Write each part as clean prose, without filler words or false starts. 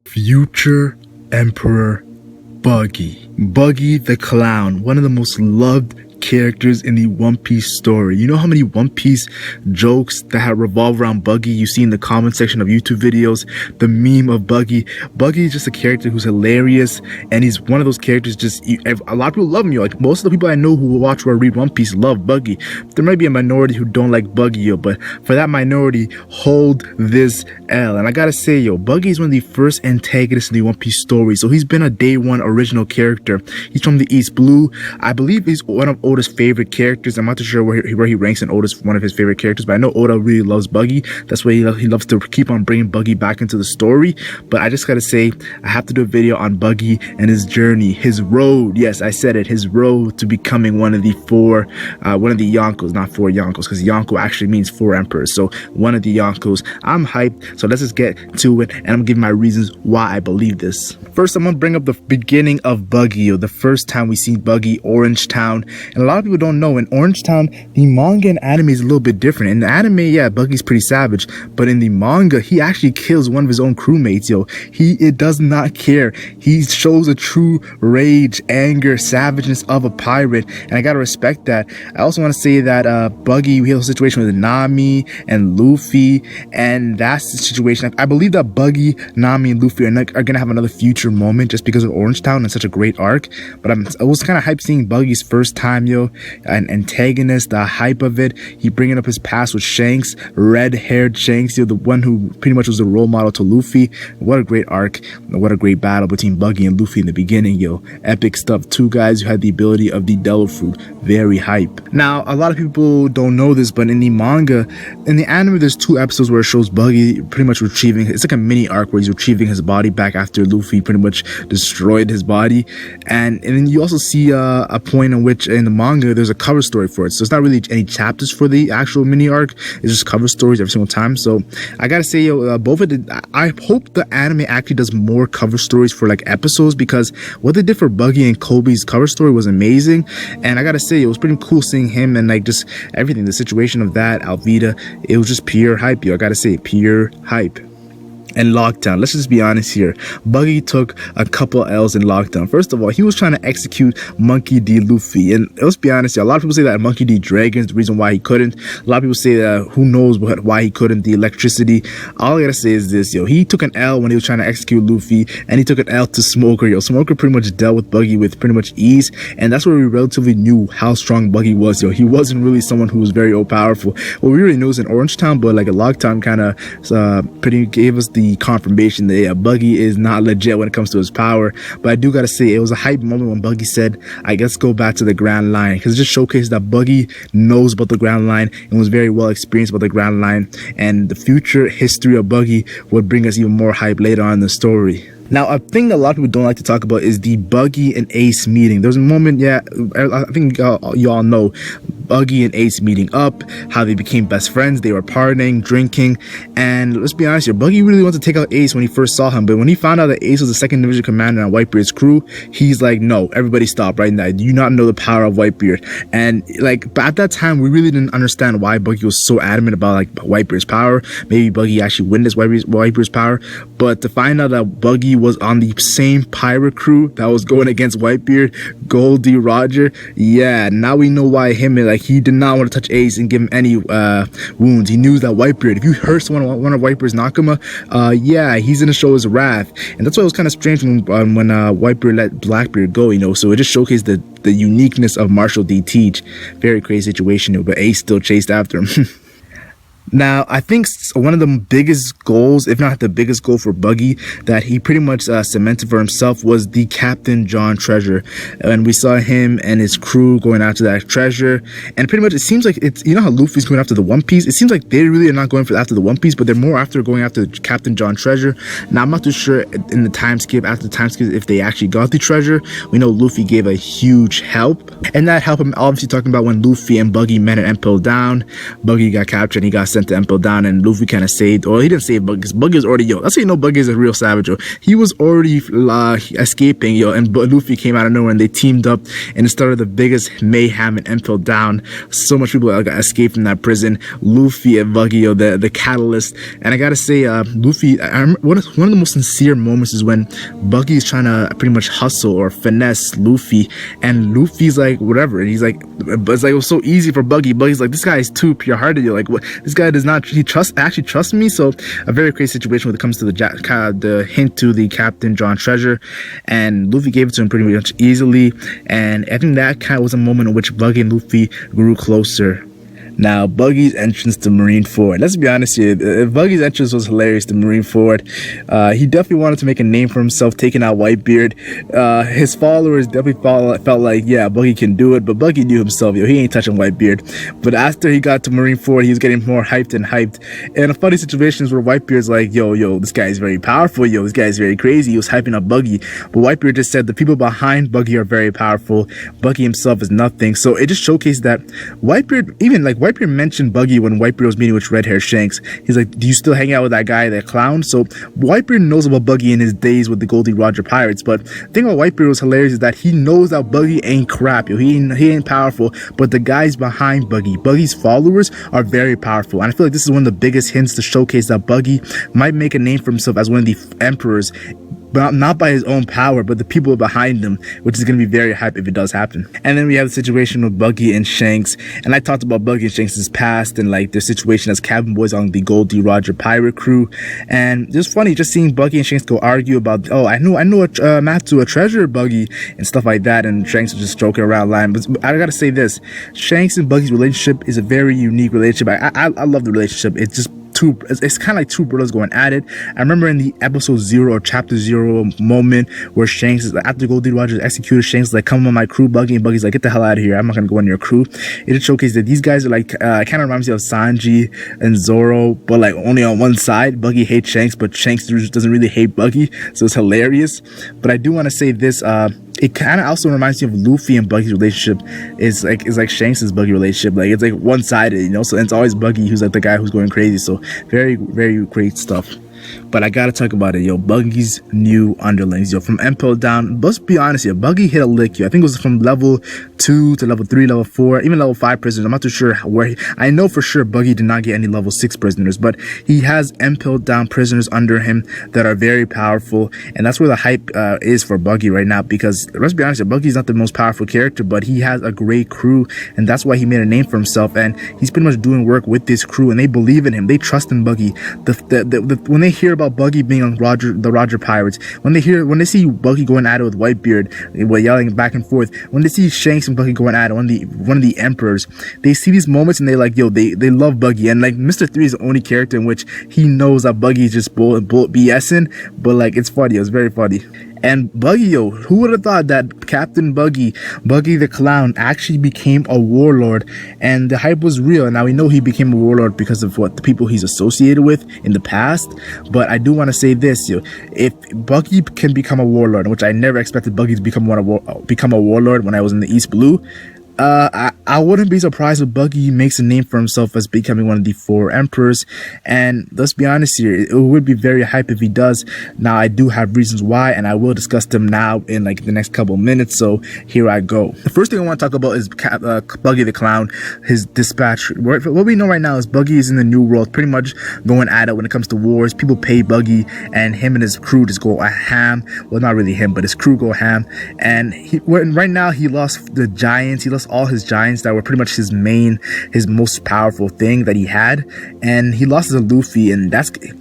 Future Emperor Buggy. Buggy the Clown, one of the most loved characters in the One Piece story. You know how many One Piece jokes that have revolved around Buggy you see in the comment section of YouTube videos? The meme of Buggy. Buggy is just a character who's hilarious, and he's one of those characters a lot of people love him. Like most of the people I know who watch or read One Piece love Buggy. There might be a minority who don't like Buggy, but for that minority, hold this L. And I gotta say, Buggy is one of the first antagonists in the One Piece story, so he's been a day one original character. He's from the East Blue. I believe he's one of Oda's favorite characters. I'm not too sure where he ranks in Oda's one of his favorite characters, but I know Oda really loves Buggy. That's why he loves to keep on bringing Buggy back into the story. But I just gotta say, I have to do a video on Buggy and his journey, his road. Yes, I said it, his road to becoming one of the Yonkos, not four Yonkos, because Yonko actually means four emperors. So one of the Yonkos. I'm hyped, so let's just get to it, and I'm gonna give my reasons why I believe this. First, I'm gonna bring up the beginning of Buggy, the first time we see Buggy, Orange Town. And a lot of people don't know, in Orange Town, the manga and anime is a little bit different. In the anime, yeah, Buggy's pretty savage, but in the manga, he actually kills one of his own crewmates, It does not care. He shows a true rage, anger, savageness of a pirate, and I gotta respect that. I also want to say that Buggy, we have a situation with Nami and Luffy, and that's the situation. I believe that Buggy, Nami, and Luffy are gonna have another future moment just because of Orange Town and such a great arc. But I was kind of hyped seeing Buggy's first time, an antagonist, the hype of it. He bringing up his past with Shanks, red-haired Shanks, the one who pretty much was a role model to Luffy. What a great arc. What a great battle between Buggy and Luffy in the beginning, Epic stuff. Two guys who had the ability of the Devil Fruit. Very hype. Now, a lot of people don't know this, but in the manga, in the anime, there's two episodes where it shows Buggy pretty much retrieving, it's like a mini arc where he's retrieving his body back after Luffy pretty much destroyed his body. And then you also see a point in which in the manga, there's a cover story for it. So it's not really any chapters for the actual mini arc. It's just cover stories every single time. So I gotta say, both of the, I hope the anime actually does more cover stories for like episodes, because what they did for Buggy and Kobe's cover story was amazing. And I gotta say, it was pretty cool seeing him and like just everything, the situation of that, Alvida, it was just pure hype, I gotta say, pure hype. And Lockdown, let's just be honest here, Buggy took a couple L's in Lockdown. First of all, he was trying to execute Monkey D. Luffy, and let's be honest here, a lot of people say that Monkey D. Dragon's the reason why he couldn't. A lot of people say that who knows why he couldn't, the electricity. All I gotta say is this, he took an L when he was trying to execute Luffy, and he took an L to Smoker, Smoker pretty much dealt with Buggy with pretty much ease, and that's where we relatively knew how strong Buggy was, He wasn't really someone who was very powerful. Well, we already knew it was in Orange Town, but like a Lockdown kind of pretty gave us the confirmation that Buggy is not legit when it comes to his power. But I do gotta say, it was a hype moment when Buggy said, I guess go back to the Grand Line, because it just showcased that Buggy knows about the Grand Line and was very well experienced about the Grand Line, and the future history of Buggy would bring us even more hype later on in the story. Now, a thing that a lot of people don't like to talk about is the Buggy and Ace meeting. There's a moment, I think you all know, Buggy and Ace meeting up, how they became best friends, they were partying, drinking, and let's be honest here, Buggy really wanted to take out Ace when he first saw him, but when he found out that Ace was the 2nd Division commander on Whitebeard's crew, he's like, no, everybody stop right now, do you not know the power of Whitebeard? And like, but at that time, we really didn't understand why Buggy was so adamant about like Whitebeard's power. Maybe Buggy actually witnessed Whitebeard's power, but to find out that Buggy was on the same pirate crew that was going against Whitebeard, Goldie Roger, now we know why he did not want to touch Ace and give him any wounds. He knew that Whitebeard, if you hurt one of Whitebeard's Nakama, he's gonna show his wrath. And that's why it was kind of strange when Whitebeard let Blackbeard go, so it just showcased the uniqueness of Marshall D. Teach. Very crazy situation, but Ace still chased after him. Now, I think one of the biggest goals, if not the biggest goal for Buggy, that he pretty much cemented for himself was the Captain John treasure. And we saw him and his crew going after that treasure. And pretty much it seems like it's, how Luffy's going after the One Piece? It seems like they really are not going after the One Piece, but they're more after going after the Captain John treasure. Now, I'm not too sure in the time skip, after the time skip, if they actually got the treasure. We know Luffy gave a huge help. And that help, I'm obviously talking about when Luffy and Buggy met at Impel Down. Buggy got captured and he got sent went to Impel Down, and Luffy kind of saved, or he didn't save Buggy, because Buggy was already, that's how you know Buggy is a real savage, yo. He was already escaping, yo, and Luffy came out of nowhere, and they teamed up, and it started the biggest mayhem in Impel Down. So much people got escaped from that prison. Luffy and Buggy, yo, the catalyst. And I gotta say, Luffy, I remember one of the most sincere moments is when Buggy is trying to pretty much hustle or finesse Luffy, and Luffy's like, whatever, and he's like, but it's like, it was so easy for Buggy. Buggy's like, this guy is too pure-hearted. You're like, what? This guy does not, actually trust me. So a very crazy situation when it comes to the hint to the Captain John treasure, and Luffy gave it to him pretty much easily. And I think that kind of was a moment in which Buggy and Luffy grew closer. Now, Buggy's entrance to Marineford. Let's be honest here. Buggy's entrance was hilarious to Marineford. He definitely wanted to make a name for himself, taking out Whitebeard. His followers definitely felt like, yeah, Buggy can do it. But Buggy knew himself, yo, he ain't touching Whitebeard. But after he got to Marineford, he was getting more hyped and hyped. And a funny situation is where Whitebeard's like, yo, this guy is very powerful. Yo, this guy is very crazy. He was hyping up Buggy. But Whitebeard just said the people behind Buggy are very powerful. Buggy himself is nothing. So it just showcased that Whitebeard, even like Whitebeard mentioned Buggy when Whitebeard was meeting with Red Hair Shanks. He's like, do you still hang out with that guy, that clown? So Whitebeard knows about Buggy in his days with the Goldie Roger Pirates. But the thing about Whitebeard was hilarious is that he knows that Buggy ain't crap, yo. He ain't powerful. But the guys behind Buggy's followers are very powerful. And I feel like this is one of the biggest hints to showcase that Buggy might make a name for himself as one of the emperors, but not by his own power, but the people behind him, which is going to be very hype if it does happen. And then we have the situation with Buggy and Shanks. And I talked about Buggy and Shanks' past and like their situation as cabin boys on the Goldie Roger pirate crew. And it was funny just seeing Buggy and Shanks go argue about, oh, I know a map to a treasure, Buggy, and stuff like that. And Shanks was just joking around lying. But I gotta say this, Shanks and Buggy's relationship is a very unique relationship. I love the relationship. It's kind of like two brothers going at it. I remember in the episode 0 or chapter 0 moment where Shanks is like, after Goldie Roger executed Shanks, is like, come on my crew, Buggy, and Buggy's like, get the hell out of here, I'm not gonna go in your crew. It just showcased that these guys are like, kind of reminds me of Sanji and Zoro, but like only on one side. Buggy hates Shanks, but Shanks doesn't really hate Buggy, so it's hilarious. But I do want to say this, it kind of also reminds me of Luffy and Buggy's relationship. It's like Shanks' Buggy relationship. Like, it's like one-sided, you know? So it's always Buggy who's like the guy who's going crazy. So very, very great stuff. But I gotta talk about it, yo. Buggy's new underlings, yo. From Impel Down, let's be honest, yo. Buggy hit a lick, yo. I think it was from level 2 to level 3, level 4, even level 5 prisoners. I'm not too sure where. I know for sure Buggy did not get any level 6 prisoners, but he has Impel Down prisoners under him that are very powerful, and that's where the hype is for Buggy right now. Because let's be honest, yo, Buggy's not the most powerful character, but he has a great crew, and that's why he made a name for himself. And he's pretty much doing work with this crew, and they believe in him. They trust in Buggy. When they hear about Buggy being on the Roger Pirates, when they see Buggy going at it with Whitebeard, yelling back and forth, when they see Shanks and Buggy going at it, one of the emperors, they see these moments and they like, yo, they love Buggy. And like Mr. 3 is the only character in which he knows that Buggy is just bullet BSing, but like it's funny, it's very funny. And Buggy, yo, who would have thought that Captain Buggy the Clown, actually became a warlord? And the hype was real. Now we know he became a warlord because of what the people he's associated with in the past. But I do want to say this, yo, if Buggy can become a warlord, which I never expected Buggy to become a warlord when I was in the East Blue, I wouldn't be surprised if Buggy makes a name for himself as becoming one of the 4 emperors. And let's be honest here, it would be very hype if he does. Now I do have reasons why, and I will discuss them now in like the next couple of minutes, so here I go. The first thing I want to talk about is Buggy the Clown, his dispatch. What we know right now is Buggy is in the New World, pretty much going at it when it comes to wars. People pay Buggy, and him and his crew just go ham. Well, not really him, but his crew go ham. And right now he lost the giants. He lost all his giants that were pretty much his most powerful thing that he had, and he lost to Luffy, and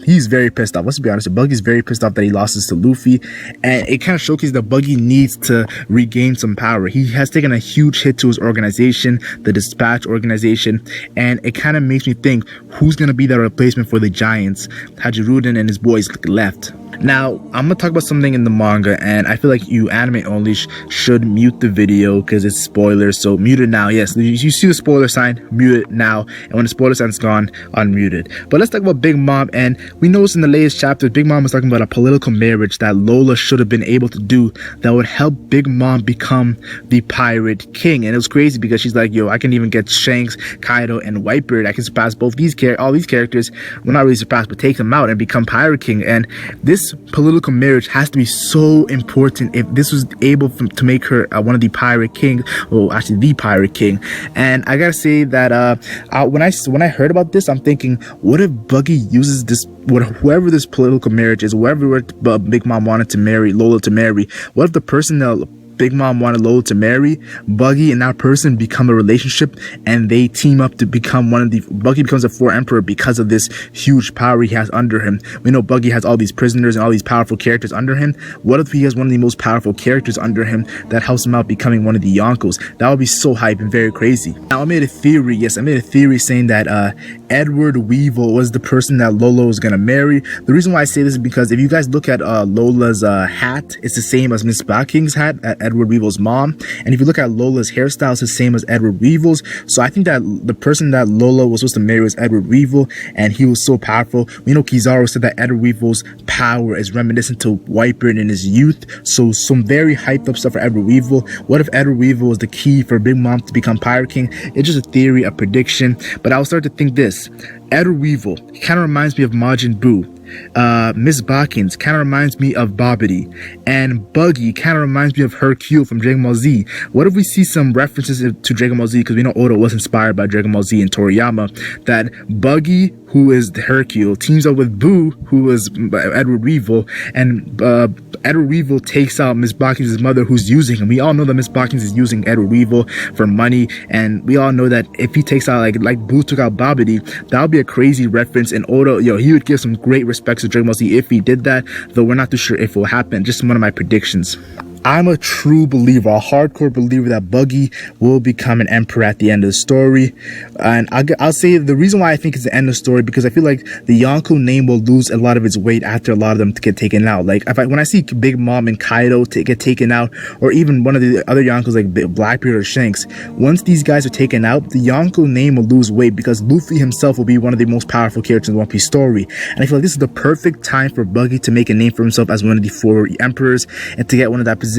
he's very pissed off. Let's be honest, Buggy's very pissed off that he lost to Luffy, and it kind of showcases that Buggy needs to regain some power. He has taken a huge hit to his organization, the Dispatch organization, and it kind of makes me think, who's gonna be the replacement for the giants? Hajirudin and his boys left. Now, I'm gonna talk about something in the manga, and I feel like you anime only should mute the video because it's spoilers. So yo, mute it now. Yes, you see the spoiler sign, mute it now. And when the spoiler sign's gone, unmute it. But let's talk about Big Mom. And we noticed in the latest chapter, Big Mom was talking about a political marriage that Lola should have been able to do that would help Big Mom become the Pirate King. And it was crazy because she's like, yo, I can even get Shanks, Kaido, and Whitebeard. I can surpass both these all these characters. Well, not really surpass, but take them out and become Pirate King. And this political marriage has to be so important if this was able to make her one of the Pirate King, well, actually the Pirate King. And I gotta say that when I heard about this, I'm thinking, what if Buggy uses this, whoever this political marriage is, whoever Big Mom wanted to marry Lola to marry, what if the person that Big Mom wanted Lola to marry, Buggy and that person become a relationship and they team up to become Buggy becomes a 4th Emperor because of this huge power he has under him. We know Buggy has all these prisoners and all these powerful characters under him. What if he has one of the most powerful characters under him that helps him out becoming one of the Yonkos? That would be so hype and very crazy. Now I made a theory saying that Edward Weevil was the person that Lola was gonna marry. The reason why I say this is because if you guys look at Lola's hat, it's the same as Miss Baking's hat, Edward Weevil's mom. And if you look at Lola's hairstyle, it's the same as Edward Weevil's. So I think that the person that Lola was supposed to marry was Edward Weevil, and he was so powerful. We know Kizaru said that Edward Weevil's power is reminiscent to Whitebeard in his youth. So some very hyped up stuff for Edward Weevil. What if Edward Weevil was the key for Big Mom to become Pirate King? It's just a theory, a prediction. But I was starting to think this. Edward Weevil kind of reminds me of Majin Buu. Miss Bakins kind of reminds me of Bobbity, and Buggy kind of reminds me of Hercule from Dragon Ball Z. What if we see some references to Dragon Ball Z, because we know Oda was inspired by Dragon Ball Z and Toriyama, that Buggy, who is Hercule, teams up with Boo, who is Edward Weevil, and Edward Weevil takes out Miss Bakins' mother, who's using him. We all know that Miss Bakins is using Edward Weevil for money, and we all know that if he takes out, like Boo took out Bobbity, that would be a crazy reference, and Oda, he would give some great respect to Dragon Ball Z if he did that, though we're not too sure if it will happen. Just one of my predictions. I'm a true believer, a hardcore believer, that Buggy will become an emperor at the end of the story. And I'll say the reason why I think it's the end of the story, because I feel like the Yonko name will lose a lot of its weight after a lot of them get taken out. Like when I see Big Mom and Kaido get taken out, or even one of the other Yonkos like Blackbeard or Shanks, once these guys are taken out, the Yonko name will lose weight because Luffy himself will be one of the most powerful characters in the One Piece story. And I feel like this is the perfect time for Buggy to make a name for himself as one of the 4 emperors and to get one of that positions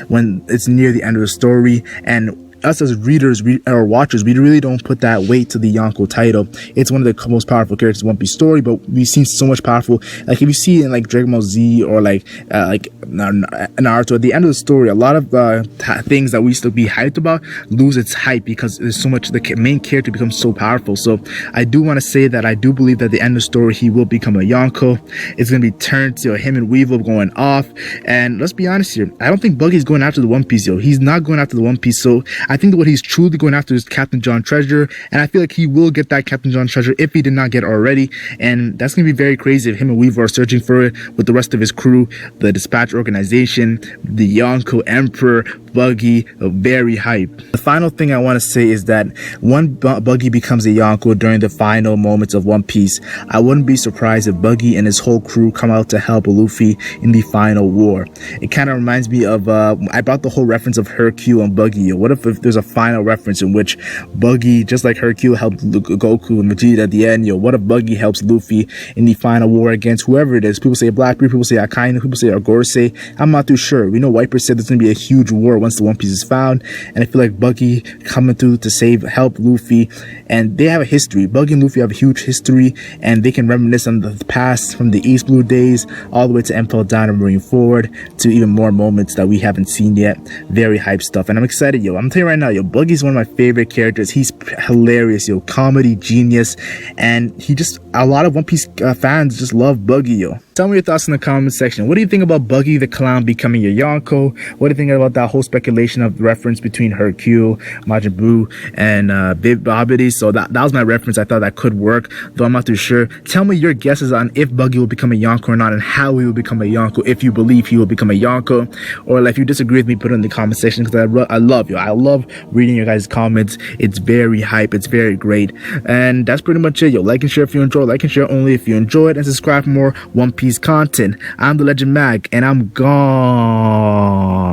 when it's near the end of the story. And us as readers or watchers, we really don't put that weight to the Yonko title. It's one of the most powerful characters in One Piece story, but we've seen so much powerful, like if you see in like Dragon Ball Z or like Naruto, at the end of the story, a lot of things that we used to be hyped about lose its hype because there's so much, the main character becomes so powerful. So I do want to say that I do believe that at the end of the story he will become a Yonko. It's going to be turned to him and Weevil going off. And let's be honest here, I don't think Buggy's going after the One Piece, He's not going after the One Piece. So I think that what he's truly going after is Captain John Treasure, and I feel like he will get that Captain John Treasure if he did not get it already. And that's going to be very crazy if him and Weaver are searching for it with the rest of his crew, the Dispatch Organization, the Yonko Emperor, Buggy. Very hype. The final thing I want to say is that when Buggy becomes a Yonko during the final moments of One Piece, I wouldn't be surprised if Buggy and his whole crew come out to help Luffy in the final war. It kind of reminds me of I brought the whole reference of Hercule and Buggy. What if there's a final reference in which Buggy, just like Hercule helped Goku and Vegeta at the end, what if Buggy helps Luffy in the final war against whoever it is? People say Blackbeard, people say Akainu, people say Agorse. I'm not too sure. We know Whitebeard said there's going to be a huge war once the One Piece is found, and I feel like Buggy coming through to help Luffy, and they have a history. Buggy and Luffy have a huge history, and they can reminisce on the past from the East Blue days all the way to Impel Down and Marine Forward to even more moments that we haven't seen yet. Very hype stuff, and I'm excited, I'm telling you right now, Buggy's one of my favorite characters. He's hilarious, comedy genius, and a lot of One Piece fans just love Buggy, Tell me your thoughts in the comment section. What do you think about Buggy the Clown becoming your Yonko? What do you think about that whole speculation of the reference between Hercule, Majin Buu, and Big Bobbity? So that was my reference. I thought that could work, though I'm not too sure. Tell me your guesses on if Buggy will become a Yonko or not, and how he will become a Yonko, if you believe he will become a Yonko. Or if you disagree with me, put it in the comment section, because I love I love reading your guys' comments. It's very hype. It's very great. And that's pretty much it, Like and share if you enjoy. Like and share only if you enjoyed. And subscribe for more One Piece content. I'm the LegendMac, and I'm gone.